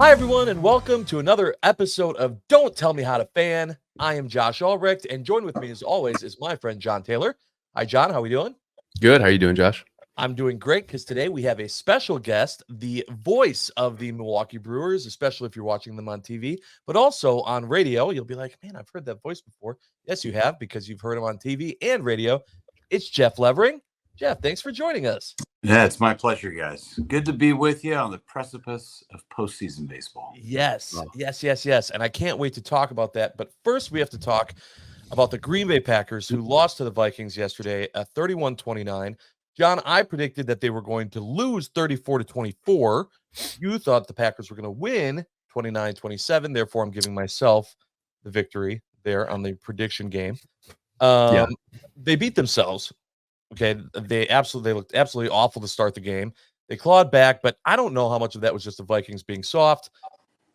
Hi, everyone, and welcome to another episode of Don't Tell Me How to Fan. I am Josh Albrecht, and joined with me, as always, is my friend John Taylor. Hi, John. How we doing? Good. How you doing, Josh? I'm doing great because today we have a special guest, the voice of the Milwaukee Brewers, especially if you're watching them on TV, but also on radio. You'll be like, man, I've heard that voice before. Yes, you have, because you've heard him on TV and radio. It's Jeff Levering. Jeff, thanks for joining us. Yeah, it's my pleasure, guys. Good to be with you on the precipice of postseason baseball. Yes. And I can't wait to talk about that. But first, we have to talk about the Green Bay Packers, who lost to the Vikings yesterday at 31-29. John, I predicted that they were going to lose 34-24. You thought the Packers were going to win 29-27. Therefore, I'm giving myself the victory there on the prediction game. They beat themselves. Okay, they looked absolutely awful to start the game. They clawed back, but I don't know how much of that was just the Vikings being soft.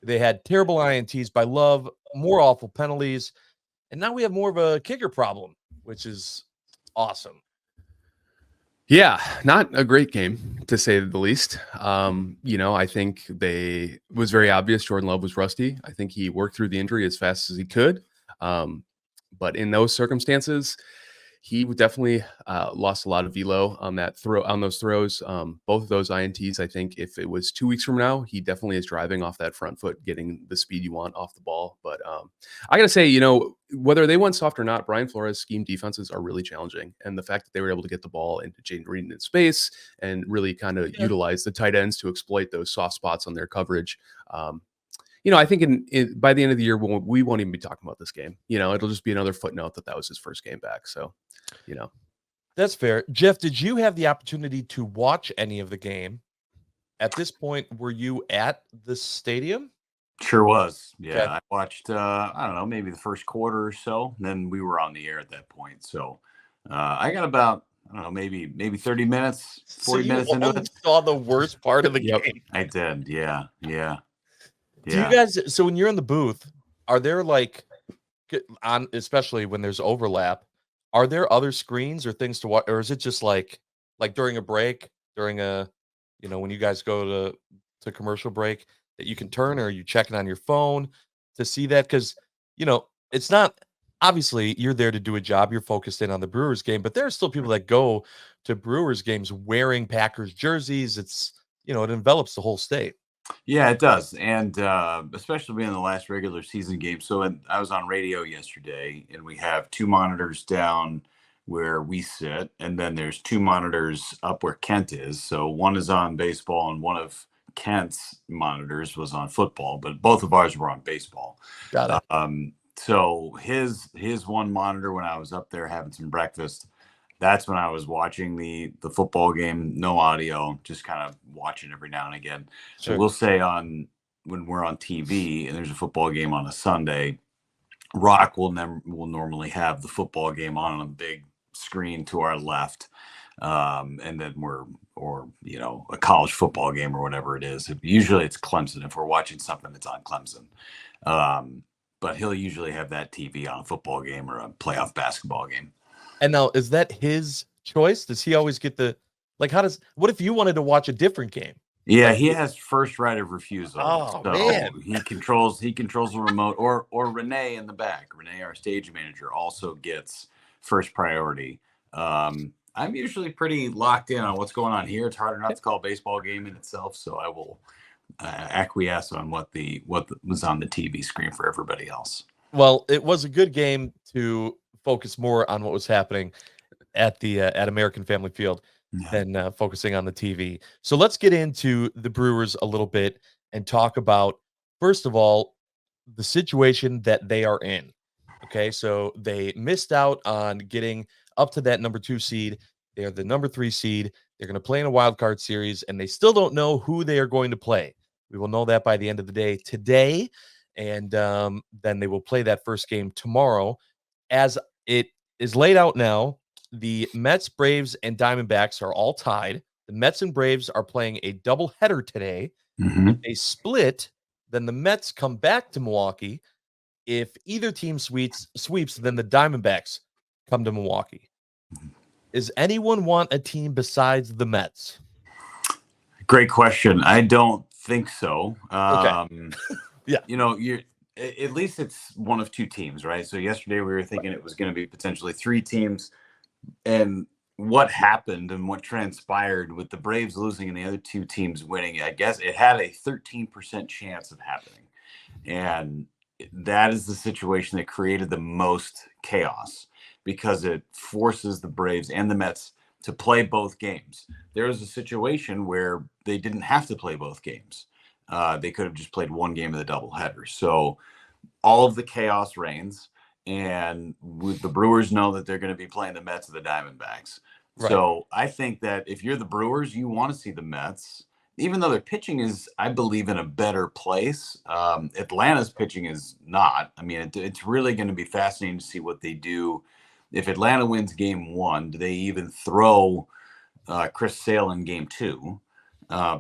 They had terrible INTs by Love, more awful penalties, and now we have more of a kicker problem, which is awesome. Yeah, not a great game, to say the least. I think it was very obvious Jordan Love was rusty. I think he worked through the injury as fast as he could. But in those circumstances, he definitely lost a lot of velo on those throws. Both of those INTs, I think if it was 2 weeks from now, he definitely is driving off that front foot, getting the speed you want off the ball. But I got to say, whether they went soft or not, Brian Flores' scheme defenses are really challenging. And the fact that they were able to get the ball into Jaden Reed in space and really kind of utilize the tight ends to exploit those soft spots on their coverage. I think by the end of the year, we won't even be talking about this game. It'll just be another footnote that was his first game back. So, That's fair. Jeff, did you have the opportunity to watch any of the game? At this point, were you at the stadium? Sure was. Yeah, Okay. I watched, I don't know, maybe the first quarter or so. And then we were on the air at that point. So I got about, I don't know, maybe 30 minutes, 40 minutes into it. Saw the worst part of the game. I did. Yeah. Do you guys, so when you're in the booth, are there especially when there's overlap, are there other screens or things to watch, or is it just like during a break, when you guys go to commercial break that you can turn, or are you checking on your phone to see that? Because, it's not, obviously you're there to do a job. You're focused in on the Brewers game, but there are still people that go to Brewers games wearing Packers jerseys. It's, it envelops the whole state. Yeah, it does. And especially being the last regular season game. So I was on radio yesterday, and we have two monitors down where we sit. And then there's two monitors up where Kent is. So one is on baseball, and one of Kent's monitors was on football. But both of ours were on baseball. Got it. So his one monitor, when I was up there having some breakfast, that's when I was watching the football game, no audio, just kind of watching every now and again. Sure. So we'll say when we're on TV and there's a football game on a Sunday, Rock will normally have the football game on a big screen to our left. And then a college football game or whatever it is. Usually it's Clemson if we're watching something that's on Clemson. But he'll usually have that TV on a football game or a playoff basketball game. And now, is that his choice? Does he always get what if you wanted to watch a different game? Yeah, he has first right of refusal. Oh, so man. He controls the remote, or Renee in the back. Renee, our stage manager, also gets first priority. I'm usually pretty locked in on what's going on here. It's harder not to call a baseball game in itself, so I will acquiesce on what was on the TV screen for everybody else. Well, it was a good game to focus more on what was happening at American Family Field than focusing on the TV. So let's get into the Brewers a little bit and talk about, first of all, the situation that they are in. Okay, so they missed out on getting up to that number 2 seed. They are the number 3 seed. They're going to play in a wild card series, and they still don't know who they are going to play. We will know that by the end of the day today, and then they will play that first game tomorrow. As it is laid out now, the Mets, Braves, and Diamondbacks are all tied. The Mets and Braves are playing a doubleheader today. Mm-hmm. If they split, then the Mets come back to Milwaukee. If either team sweeps, then the Diamondbacks come to Milwaukee. Does anyone want a team besides the Mets? Great question. I don't think so. Okay. Yeah. You know, at least it's one of two teams, right? So yesterday we were thinking it was going to be potentially three teams, and what happened and what transpired with the Braves losing and the other two teams winning, I guess it had a 13% chance of happening. And that is the situation that created the most chaos because it forces the Braves and the Mets to play both games. There was a situation where they didn't have to play both games. They could have just played one game of the doubleheader. So all of the chaos reigns, and the Brewers know that they're going to be playing the Mets and the Diamondbacks. Right. So I think that if you're the Brewers, you want to see the Mets, even though their pitching is, I believe, in a better place. Atlanta's pitching is not. I mean, it's really going to be fascinating to see what they do. If Atlanta wins game one, do they even throw Chris Sale in game two?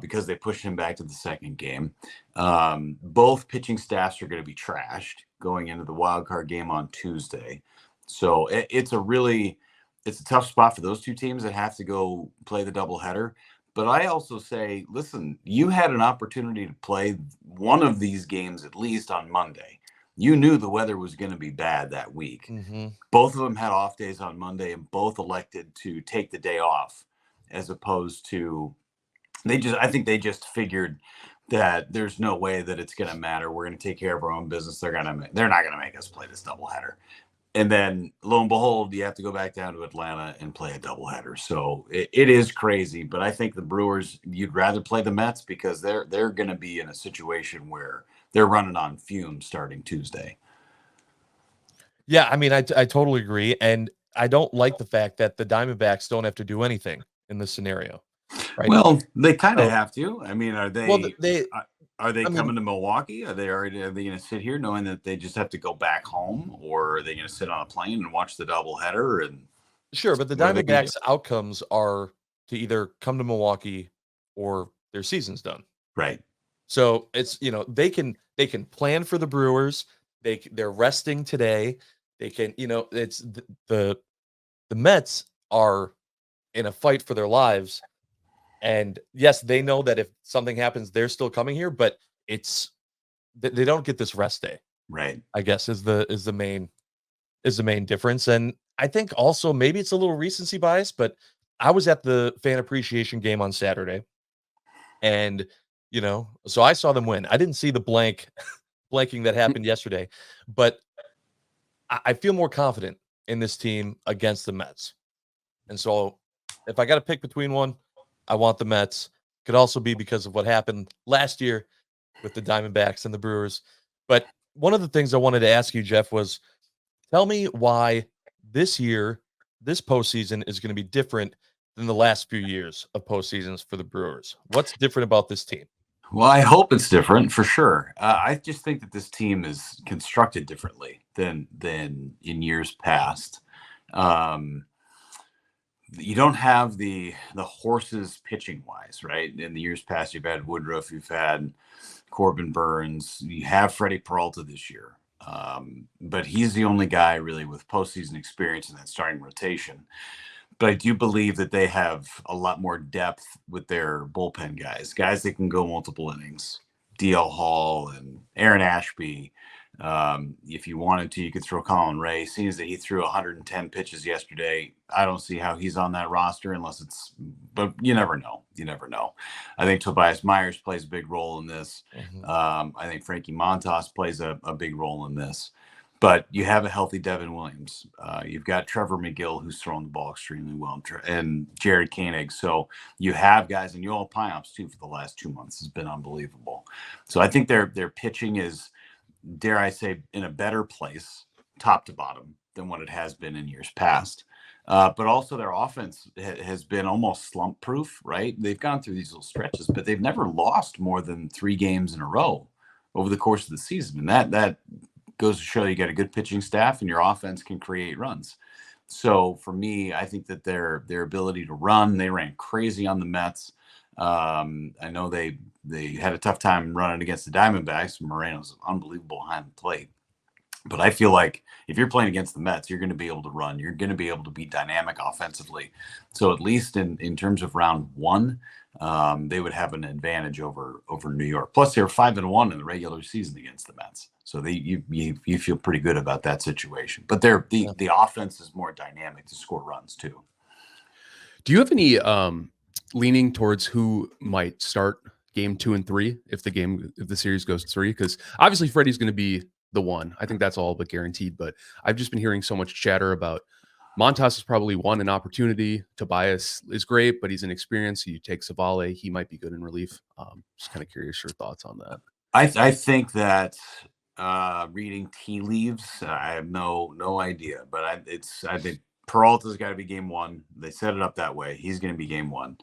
Because they pushed him back to the second game. Both pitching staffs are going to be trashed going into the wild card game on Tuesday. So it's a tough spot for those two teams that have to go play the doubleheader. But I also say, listen, you had an opportunity to play one of these games at least on Monday. You knew the weather was going to be bad that week. Mm-hmm. Both of them had off days on Monday, and both elected to take the day off, as opposed to I think they just figured that there's no way that it's going to matter. We're going to take care of our own business. They're not going to make us play this doubleheader. And then lo and behold, you have to go back down to Atlanta and play a doubleheader. So it is crazy, but I think the Brewers, you'd rather play the Mets because they're going to be in a situation where they're running on fumes starting Tuesday. Yeah, I mean, I totally agree, and I don't like the fact that the Diamondbacks don't have to do anything in this scenario. Right. Well, they kind of have to. I mean, are they? Well, are they I mean, coming to Milwaukee? Are they going to sit here knowing that they just have to go back home, or are they going to sit on a plane and watch the doubleheader? And sure, but the Diamondbacks' outcomes are to either come to Milwaukee or their season's done. Right. So it's they can plan for the Brewers. They're resting today. They can it's the Mets are in a fight for their lives. And yes, they know that if something happens, they're still coming here, but they don't get this rest day. Right. I guess is the main difference. And I think also maybe it's a little recency bias, but I was at the fan appreciation game on Saturday, and so I saw them win. I didn't see the blanking that happened yesterday, but I feel more confident in this team against the Mets. And so if I got to pick between one, I want the Mets. Could also be because of what happened last year with the Diamondbacks and the Brewers. But one of the things I wanted to ask you, Jeff, was tell me why this year, this postseason is going to be different than the last few years of postseasons for the Brewers. What's different about this team? Well, I hope it's different for sure. I just think that this team is constructed differently than in years past. You don't have the horses pitching wise, right? In the years past, you've had Woodruff, you've had Corbin Burns, you have Freddie Peralta this year. But he's the only guy really with postseason experience in that starting rotation. But I do believe that they have a lot more depth with their bullpen guys that can go multiple innings. DL Hall and Aaron Ashby. If you wanted to, you could throw Colin Ray. Seems that he threw 110 pitches yesterday. I don't see how he's on that roster but you never know. I think Tobias Myers plays a big role in this. Mm-hmm. I think Frankie Montas plays a big role in this. But you have a healthy Devin Williams. You've got Trevor McGill, who's throwing the ball extremely well, and Jared Koenig. So you have guys, and Yoel Piops, too, for the last 2 months has been unbelievable. So I think their pitching is, dare I say, in a better place, top to bottom, than what it has been in years past. But also their offense has been almost slump proof, right? They've gone through these little stretches, but they've never lost more than 3 games in a row over the course of the season. And that goes to show you got a good pitching staff and your offense can create runs. So for me, I think that their ability to run, they ran crazy on the Mets. I know they had a tough time running against the Diamondbacks. Moreno's unbelievable behind the plate. But I feel like if you're playing against the Mets, you're going to be able to run. You're going to be able to be dynamic offensively. So at least in terms of round one, they would have an advantage over New York. Plus, they were 5-1 in the regular season against the Mets, so you feel pretty good about that situation. But the offense is more dynamic to score runs too. Do you have any leaning towards who might start game 2 and 3 if the series goes 3? Because obviously Freddie's going to be the one. I think that's all but guaranteed. But I've just been hearing so much chatter about Montas is probably won an opportunity. Tobias is great, but he's inexperienced. So you take Savale, he might be good in relief. Just kind of curious your thoughts on that. I think that reading tea leaves, I have no idea, but I think Peralta's got to be game 1. They set it up that way. He's going to be game 1.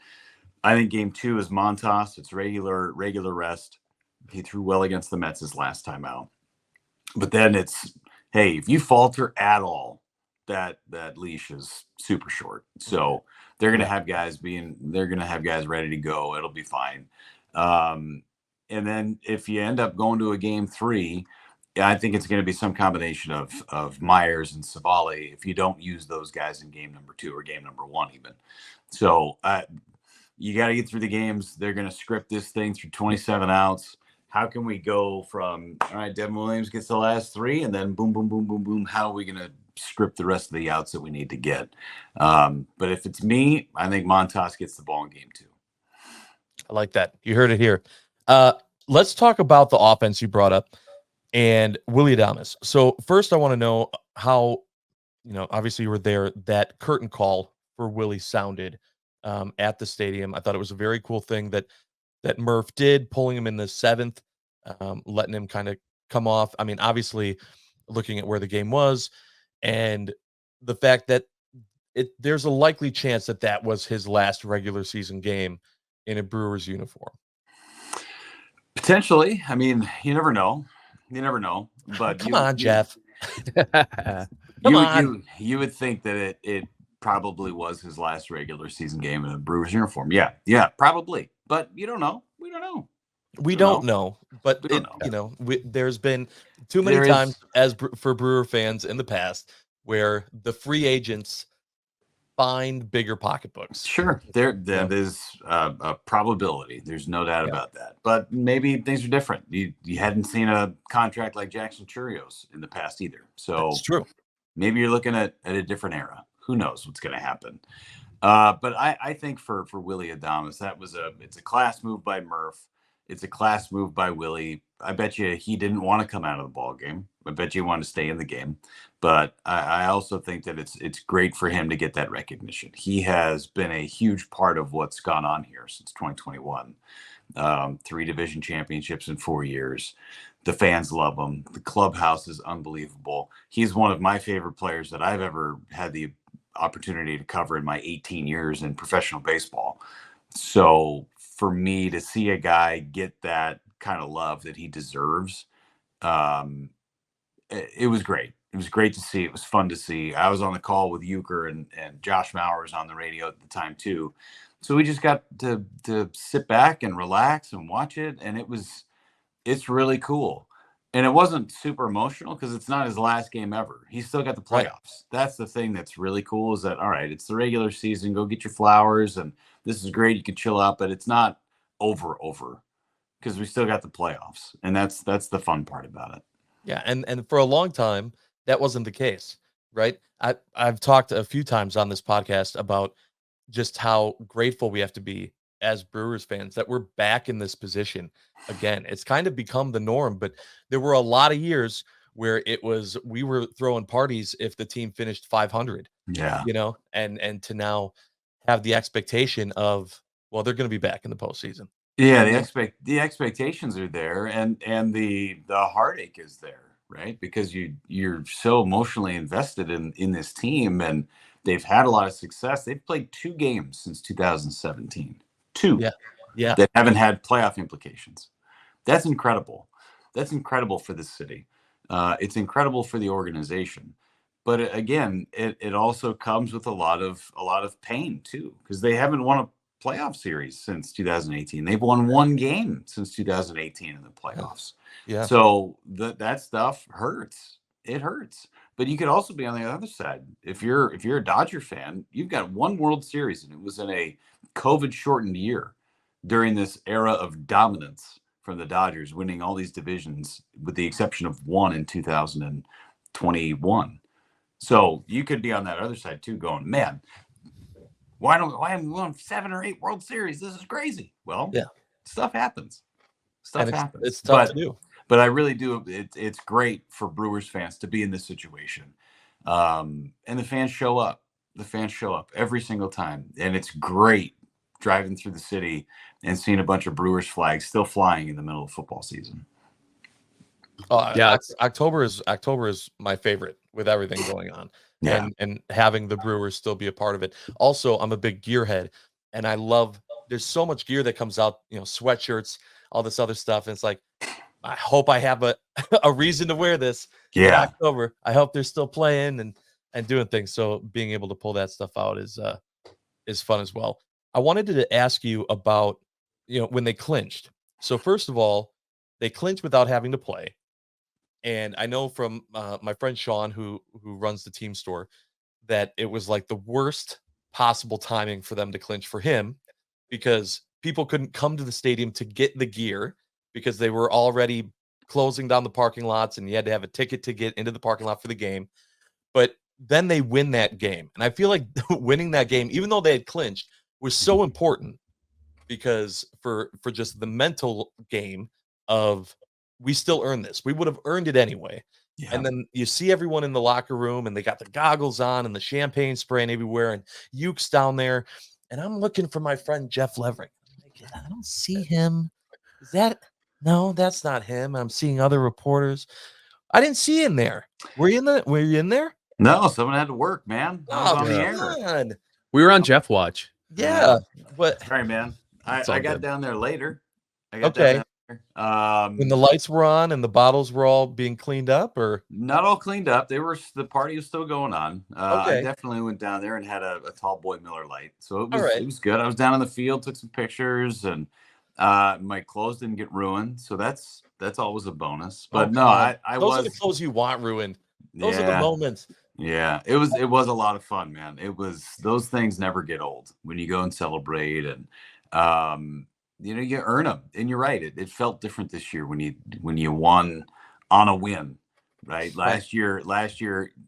I think game 2 is Montas. It's regular rest. He threw well against the Mets his last time out. But then it's, hey, if you falter at all, that leash is super short. So they're going to have guys ready to go. It'll be fine. And then if you end up going to a game 3, I think it's going to be some combination of Myers and Savale if you don't use those guys in game number 2 or game number 1 even. So you got to get through the games. They're going to script this thing through 27 outs. How can we go from, all right, Devin Williams gets the last 3 and then boom, boom, boom, boom, boom. How are we going to script the rest of the outs that we need to get? But if it's me, I think Montas gets the ball in game 2. I like that. You heard it here. Let's talk about the offense you brought up and Willy Adames. So first I want to know how, obviously you were there, that curtain call for Willie sounded at the stadium. I thought it was a very cool thing that Murph did, pulling him in the 7th, letting him kind of come off. I mean, obviously looking at where the game was and the fact that there's a likely chance that was his last regular season game in a Brewers uniform. Potentially. I mean, you never know. But come on, Jeff. You would think that it probably was his last regular season game in a Brewers uniform. Yeah, probably. But you don't know. We don't know. But there's been too many times for Brewer fans in the past where the free agents find bigger pocketbooks. Sure, that is a probability. There's no doubt about that. But maybe things are different. You hadn't seen a contract like Jackson Churios in the past either. So it's true. Maybe you're looking at a different era. Who knows what's going to happen? But I think for Willy Adames, it's a class move by Murph. It's a class move by Willie. I bet you he didn't want to come out of the ball game. I bet you he wanted to stay in the game. But I also think that it's great for him to get that recognition. He has been a huge part of what's gone on here since 2021. 3 division championships in 4 years. The fans love him. The clubhouse is unbelievable. He's one of my favorite players that I've ever had the opportunity to cover in my 18 years in professional baseball. So for me to see a guy get that kind of love that he deserves, it was great. It was great to see. It was fun to see. I was on the call with Euchre and Josh Mowers on the radio at the time too. So we just got to sit back and relax and watch it. And it's really cool. And it wasn't super emotional because it's not his last game ever. He's still got the playoffs. Right. That's the thing that's really cool is that, all right, it's the regular season. Go get your flowers. And this is great. You can chill out, but it's not over because we still got the playoffs. And that's the fun part about it. Yeah. And for a long time, that wasn't the case, right? I've talked a few times on this podcast about just how grateful we have to be as Brewers fans that we're back in this position again. It's kind of become the norm, but there were a lot of years where we were throwing parties if the team finished 500. Yeah. And to now have the expectation of, well, they're going to be back in the postseason. Yeah, the expectations are there, and the heartache is there, right? Because you're so emotionally invested in this team, and they've had a lot of success. They've played 2 games since 2017. 2. Yeah. That haven't had playoff implications. That's incredible. That's incredible for the city. It's incredible for the organization. But again, it also comes with a lot of pain too, because they haven't won a playoff series since 2018. They've won 1 game since 2018 in the playoffs. Yeah. So that stuff hurts. it hurts. But you could also be on the other side. If you're a Dodger fan, you've got one World Series, and it was in a COVID shortened year during this era of dominance from the Dodgers, winning all these divisions with the exception of one in 2021. So you could be on that other side too, going, man, why haven't we won 7 or 8 World Series? This is crazy. Well, Yeah. stuff happens. Stuff happens. It's tough to do. But I really do. It's great for Brewers fans to be in this situation. And the fans show up. The fans show up every single time. And it's great driving through the city and seeing a bunch of Brewers flags still flying in the middle of football season. Yeah, October is my favorite with everything going on. Yeah. And having the Brewers still be a part of it. Also, I'm a big gearhead, and I love there's so much gear that comes out, sweatshirts, all this other stuff. And it's like, I hope I have a reason to wear this in October. I hope they're still playing and doing things. So being able to pull that stuff out is fun as well. I wanted to ask you about, when they clinched. So first of all, they clinched without having to play. And I know from my friend Sean, who runs the team store, that it was like the worst possible timing for them to clinch for him, because people couldn't come to the stadium to get the gear because they were already closing down the parking lots, and you had to have a ticket to get into the parking lot for the game. But then they win that game. And I feel like winning that game, even though they had clinched, was so important, because for just the mental game of, we still earned this. We would have earned it anyway. Yeah. And then you see everyone in the locker room, and they got the goggles on and the champagne spraying everywhere, and Yuke's down there. And I'm looking for my friend Jeff Levering. I don't see him. No, that's not him. I'm seeing other reporters. I didn't see him there. Were you in there? No, someone had to work, man. I was on the air. Man. We were on Jeff Watch. Yeah. But sorry, man. I got down there later. Okay. When the lights were on and the bottles were all being cleaned up, or not all cleaned up, the party was still going on. Okay. I definitely went down there and had a tall boy Miller Lite, so it was good. I was down in the field, took some pictures, and my clothes didn't get ruined, so that's always a bonus. But no, I those are the clothes you want ruined. Those are the moments. Yeah, it was a lot of fun, man. Those things never get old when you go and celebrate, and you earn them. And you're right, it felt different this year when you won on a win, right? Last year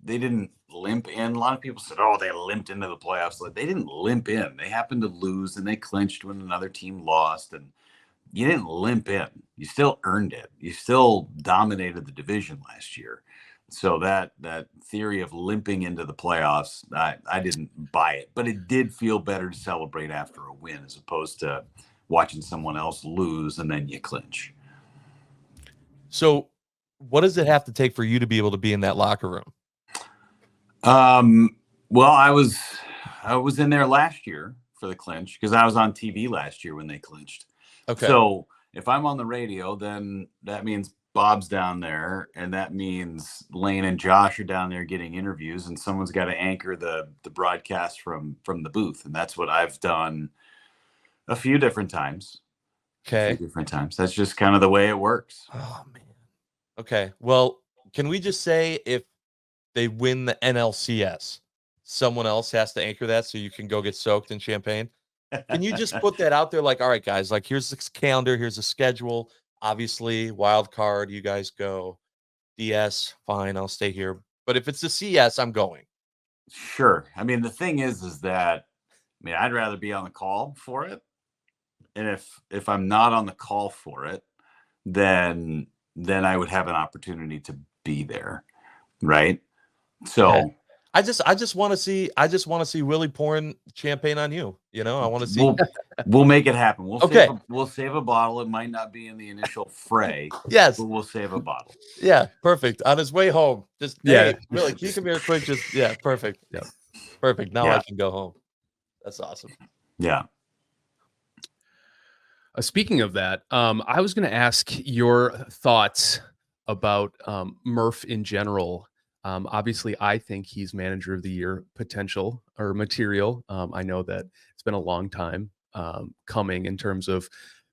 they didn't limp in. A lot of people said, oh, they limped into the playoffs. Like, they didn't limp in. They happened to lose, and they clinched when another team lost, and you didn't limp in. You still earned it. You still dominated the division last year. So that theory of limping into the playoffs, I didn't buy it, but it did feel better to celebrate after a win as opposed to watching someone else lose and then you clinch. So what does it have to take for you to be able to be in that locker room? Well, I was in there last year for the clinch, because I was on TV last year when they clinched. Okay. So if I'm on the radio, then that means Bob's down there, and that means Lane and Josh are down there getting interviews, and someone's got to anchor the broadcast from the booth. And that's what I've done a few different times. Okay. A few different times. That's just kind of the way it works. Oh, man. Okay. Well, can we just say, if they win the NLCS, someone else has to anchor that so you can go get soaked in champagne? Can you just put that out there? Like, all right, guys, like, here's the calendar, here's the schedule. Obviously, wild card, you guys go. DS, fine, I'll stay here. But if it's the CS, I'm going. Sure. I mean, the thing is that, I'd rather be on the call for it. And if I'm not on the call for it, then I would have an opportunity to be there, right? So okay. I just want to see Willie pouring champagne on you. I want to see. We'll make it happen. We'll save a bottle. It might not be in the initial fray. Yes, but we'll save a bottle. Yeah, perfect. On his way home, just hey, Willie, can you come here quick? Just perfect. Yeah, perfect. Now I can go home. That's awesome. Yeah. Speaking of that, I was going to ask your thoughts about Murph in general. Obviously, I think he's manager of the year potential or material. I know that it's been a long time coming in terms of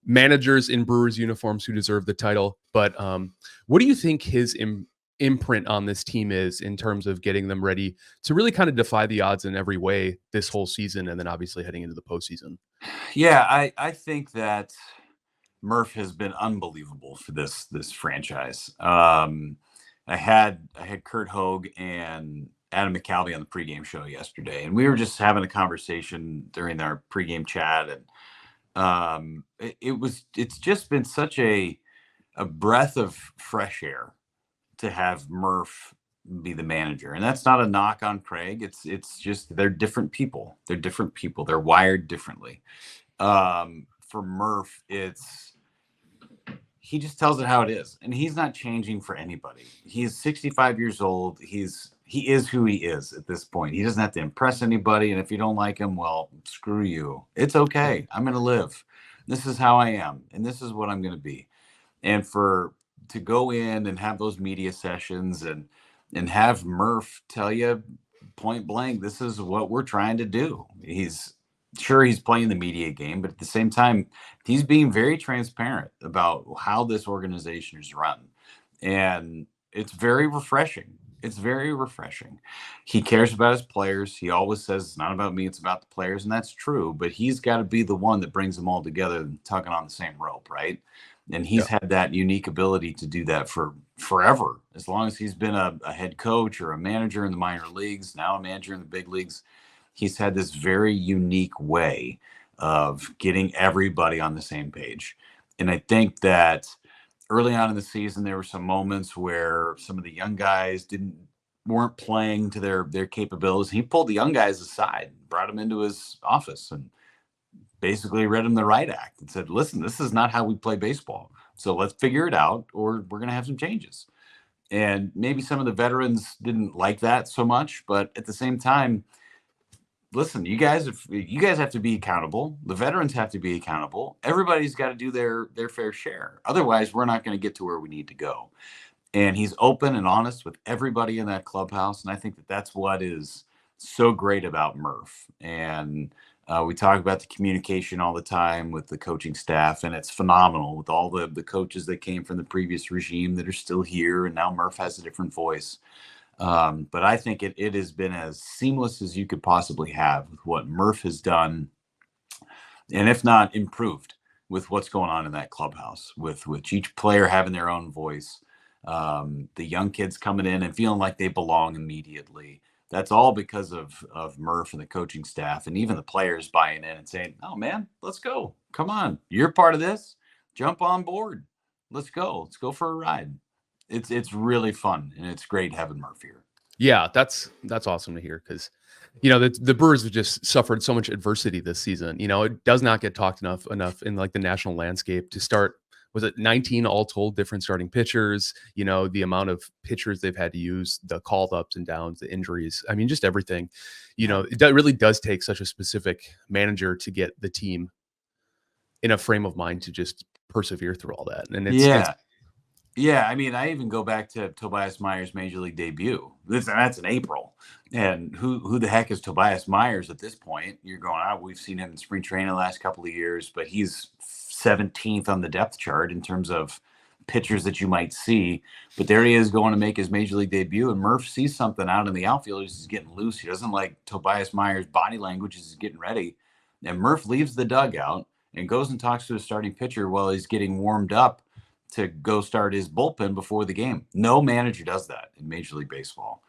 managers in Brewers uniforms who deserve the title. But what do you think his imprint on this team is in terms of getting them ready to really kind of defy the odds in every way this whole season, and then obviously heading into the postseason. Yeah, I think that Murph has been unbelievable for this franchise. I had Kurt Hogue and Adam McCalvey on the pregame show yesterday, and we were just having a conversation during our pregame chat, and it's just been such a breath of fresh air to have Murph be the manager. And that's not a knock on Craig. It's just they're different people. They're different people. They're wired differently. For Murph, he just tells it how it is, and he's not changing for anybody. He's 65 years old. He is who he is at this point. He doesn't have to impress anybody. And if you don't like him, well, screw you. It's okay. I'm going to live. This is how I am, and this is what I'm going to be. And to go in and have those media sessions and have Murph tell you point blank, this is what we're trying to do. He's playing the media game, but at the same time, he's being very transparent about how this organization is run. And it's very refreshing. It's very refreshing. He cares about his players. He always says, it's not about me, it's about the players. And that's true, but he's got to be the one that brings them all together and tugging on the same rope, right? And he's had that unique ability to do that for forever. As long as he's been a head coach or a manager in the minor leagues, now a manager in the big leagues, he's had this very unique way of getting everybody on the same page. And I think that early on in the season, there were some moments where some of the young guys weren't playing to their capabilities. He pulled the young guys aside, brought them into his office, and basically read him the right act and said, listen, this is not how we play baseball. So let's figure it out, or we're going to have some changes. And maybe some of the veterans didn't like that so much, but at the same time, listen, you guys have to be accountable. The veterans have to be accountable. Everybody's got to do their fair share. Otherwise, we're not going to get to where we need to go. And he's open and honest with everybody in that clubhouse. And I think that that's what is so great about Murph. And we talk about the communication all the time with the coaching staff, and it's phenomenal with all the coaches that came from the previous regime that are still here. And now Murph has a different voice. But I think it has been as seamless as you could possibly have with what Murph has done, and if not improved, with what's going on in that clubhouse, with each player having their own voice, the young kids coming in and feeling like they belong immediately. That's all because of Murph and the coaching staff, and even the players buying in and saying, oh man, let's go. Come on. You're part of this. Jump on board. Let's go. Let's go for a ride. It's really fun, and it's great having Murph here. Yeah, that's awesome to hear, because the Brewers have just suffered so much adversity this season. It does not get talked enough in like the national landscape. To start, was it 19 all told different starting pitchers? The amount of pitchers they've had to use, the called ups and downs, the injuries. I mean, just everything. It really does take such a specific manager to get the team in a frame of mind to just persevere through all that. And Yeah, I mean, I even go back to Tobias Myers' major league debut. That's in April, and who the heck is Tobias Myers at this point? You're going out. We've seen him in spring training the last couple of years, but he's 17th on the depth chart in terms of pitchers that you might see. But there he is going to make his major league debut, and Murph sees something out in the outfield. He's getting loose. He doesn't like Tobias Myers' body language as he's getting ready, and Murph leaves the dugout and goes and talks to his starting pitcher while he's getting warmed up to go start his bullpen before the game. No manager does that in Major League Baseball.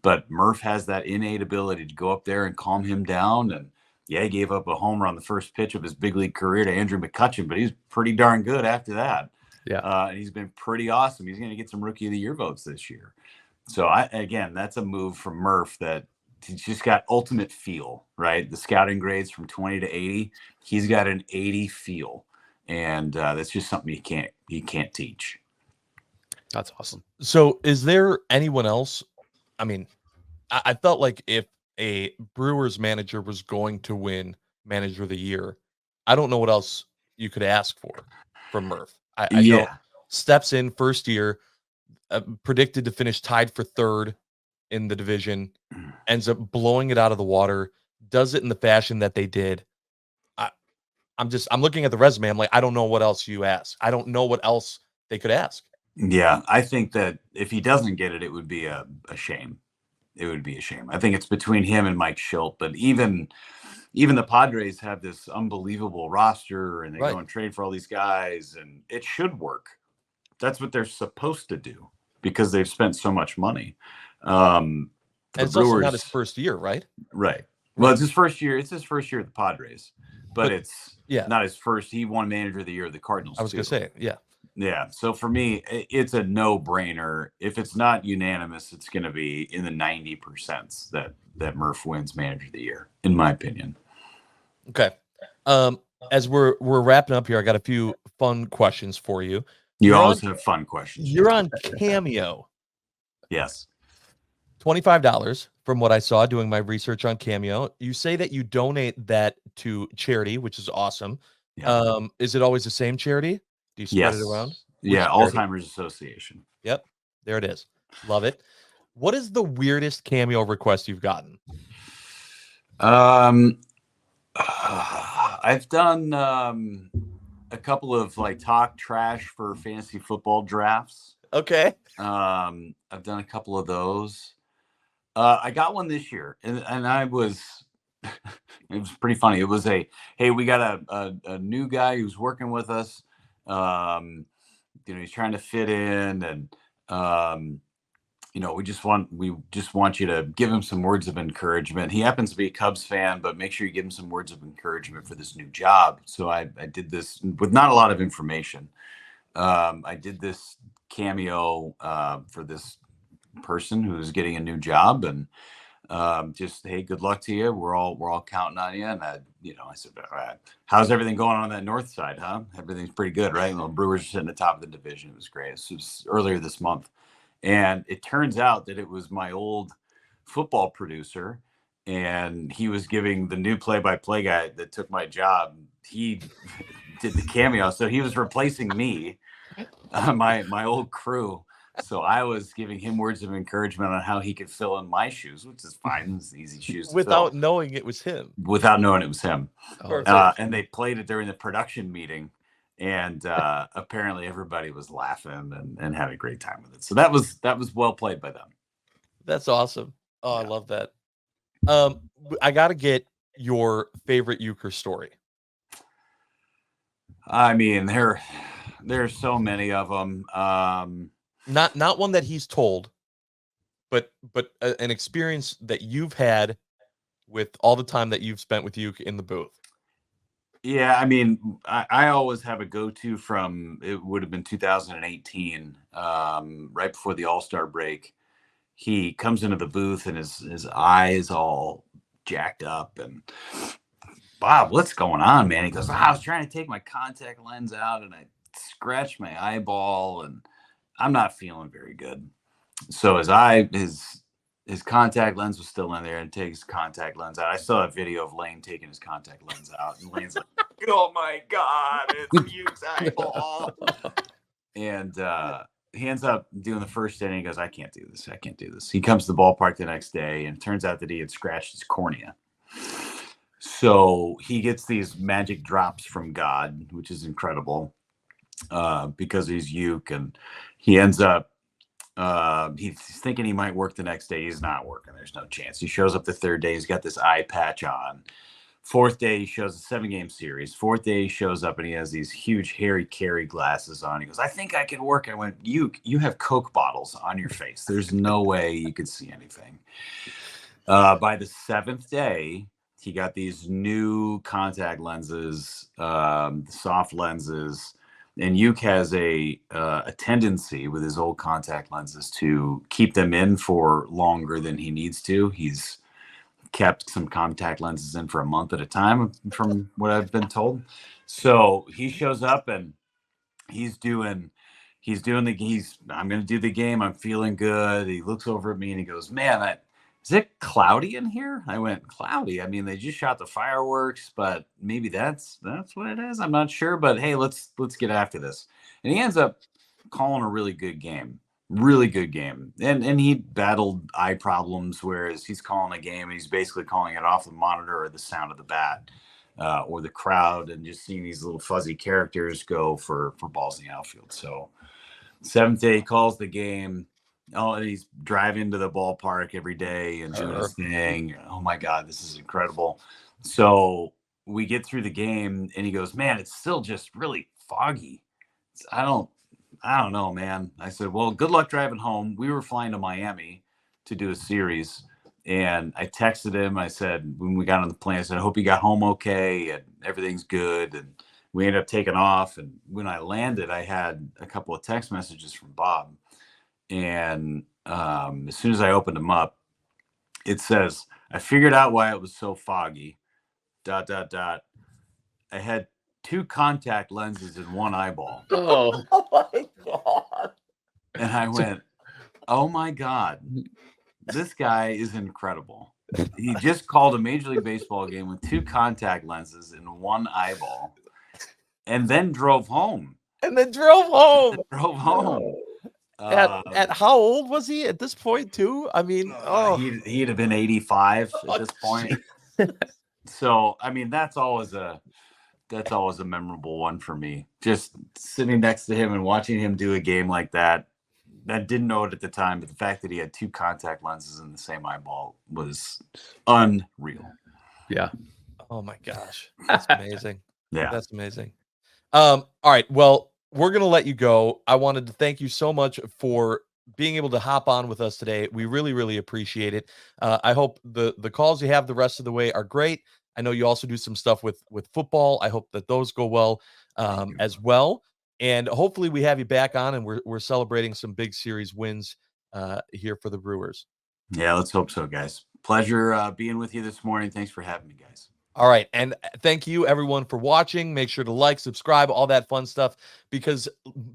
But Murph has that innate ability to go up there and calm him down. And he gave up a homer on the first pitch of his big league career to Andrew McCutchen, but he's pretty darn good after that. Yeah. He's been pretty awesome. He's going to get some Rookie of the Year votes this year. So again, that's a move from Murph that he's just got ultimate feel, right? The scouting grades from 20 to 80, he's got an 80 feel. And that's just something you can't teach. That's awesome. So is there anyone else? I mean, I felt like if a Brewers manager was going to win Manager of the Year, I don't know what else you could ask for from Murph. I don't. Steps in first year, predicted to finish tied for third in the division, ends up blowing it out of the water, does it in the fashion that they did. I'm looking at the resume. I'm like, I don't know what else you ask. I don't know what else they could ask. Yeah, I think that if he doesn't get it, it would be a shame. It would be a shame. I think it's between him and Mike Schilt, but even the Padres have this unbelievable roster, and they Right. go and trade for all these guys, and it should work. That's what they're supposed to do because they've spent so much money. And The it's also not his Brewers, first year, right? right? Well, it's his first year. It's his first year at the Padres, but it's yeah, not his first. He won Manager of the Year of the Cardinals. I was going to say, yeah. Yeah. So for me, it's a no-brainer. If it's not unanimous, it's going to be in the 90% that Murph wins Manager of the Year, in my opinion. Okay. As we're wrapping up here, I got a few fun questions for you. You always have fun questions. You're on Cameo. Yes. $25 from what I saw doing my research on Cameo. You say that you donate that to charity, which is awesome. Yeah. Is it always the same charity? Do you spread it around? Yeah, Alzheimer's Association. Yep. There it is. Love it. What is the weirdest Cameo request you've gotten? I've done a couple of like talk trash for fantasy football drafts. Okay. I've done a couple of those. I got one this year, and I was it was pretty funny. It was hey, we got a new guy who's working with us. He's trying to fit in, and we just want you to give him some words of encouragement. He happens to be a Cubs fan, but make sure you give him some words of encouragement for this new job. So I did this with not a lot of information. I did this Cameo for this person who's getting a new job, and just, hey, good luck to you. We're all counting on you. And I said, all right, how's everything going on that north side, huh? Everything's pretty good, right? The Brewers are sitting at the top of the division. It was great. This was earlier this month. And it turns out that it was my old football producer, and he was giving the new play-by-play guy that took my job. He did the Cameo, so he was replacing me, my old crew. So I was giving him words of encouragement on how he could fill in my shoes, which is fine. It's easy shoes to without fill. knowing it was him. Without knowing it was him. And they played it during the production meeting. And apparently everybody was laughing and had a great time with it. So that was well played by them. That's awesome. Oh, yeah. I love that. I got to get your favorite euchre story. I mean, there's so many of them. Not one that he's told, but an experience that you've had with all the time that you've spent with Uke in the booth. Yeah, I mean, I always have a go-to from, it would have been 2018, right before the All-Star break. He comes into the booth and his eyes all jacked up, and Bob, what's going on, man? He goes, I was trying to take my contact lens out and I scratched my eyeball and I'm not feeling very good. So his contact lens was still in there, and takes his contact lens out. I saw a video of Lane taking his contact lens out, and Lane's like, oh my God, it's Uke's eyeball. And he ends up doing the first inning. He goes, I can't do this. He comes to the ballpark the next day, and it turns out that he had scratched his cornea. So he gets these magic drops from God, which is incredible, because he's Uke, and he ends up, he's thinking he might work the next day. He's not working. There's no chance. He shows up the third day. He's got this eye patch on. Fourth day, he shows a 7-game series. Fourth day, he shows up and he has these huge Harry Carey glasses on. He goes, I think I can work. I went, you have Coke bottles on your face. There's no way you could see anything. By the 7th day, he got these new contact lenses, soft lenses. And Uke has a tendency with his old contact lenses to keep them in for longer than he needs to. He's kept some contact lenses in for a month at a time, from what I've been told. So he shows up and I'm going to do the game. I'm feeling good. He looks over at me and he goes, man, is it cloudy in here? I went, cloudy? I mean, they just shot the fireworks, but maybe that's what it is. I'm not sure, but hey, let's get after this. And he ends up calling a really good game. And he battled eye problems, whereas he's calling a game and he's basically calling it off the monitor or the sound of the bat, or the crowd, and just seeing these little fuzzy characters go for balls in the outfield. So 7th day he calls the game. Oh, and he's driving to the ballpark every day and doing his thing. Oh my God, this is incredible. So we get through the game and he goes, man, it's still just really foggy. I don't know, man. I said, well, good luck driving home. We were flying to Miami to do a series. And I texted him. I said, when we got on the plane, I said, I hope you got home okay and everything's good. And we ended up taking off. And when I landed, I had a couple of text messages from Bob. And as soon as I opened them up, it says, I figured out why it was so foggy. ... I had 2 contact lenses in one eyeball. Oh, Oh my God. And I went, oh my God, this guy is incredible. He just called a Major League Baseball game with 2 contact lenses in one eyeball and then drove home. At how old was he at this point too? I mean, he'd have been 85 at this point. So, I mean, that's always a memorable one for me. Just sitting next to him and watching him do a game like that. I didn't know it at the time, but the fact that he had 2 contact lenses in the same eyeball was unreal. Yeah. Oh my gosh. That's amazing. Yeah. That's amazing. All right. Well, we're going to let you go. I wanted to thank you so much for being able to hop on with us today. We really, really appreciate it. I hope the calls you have the rest of the way are great. I know you also do some stuff with football. I hope that those go well as well. And hopefully we have you back on and we're celebrating some big series wins here for the Brewers. Yeah, let's hope so, guys. Pleasure being with you this morning. Thanks for having me, guys. All right. And thank you, everyone, for watching. Make sure to like, subscribe, all that fun stuff, because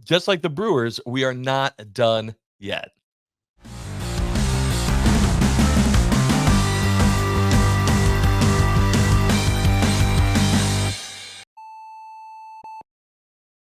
just like the Brewers, we are not done yet.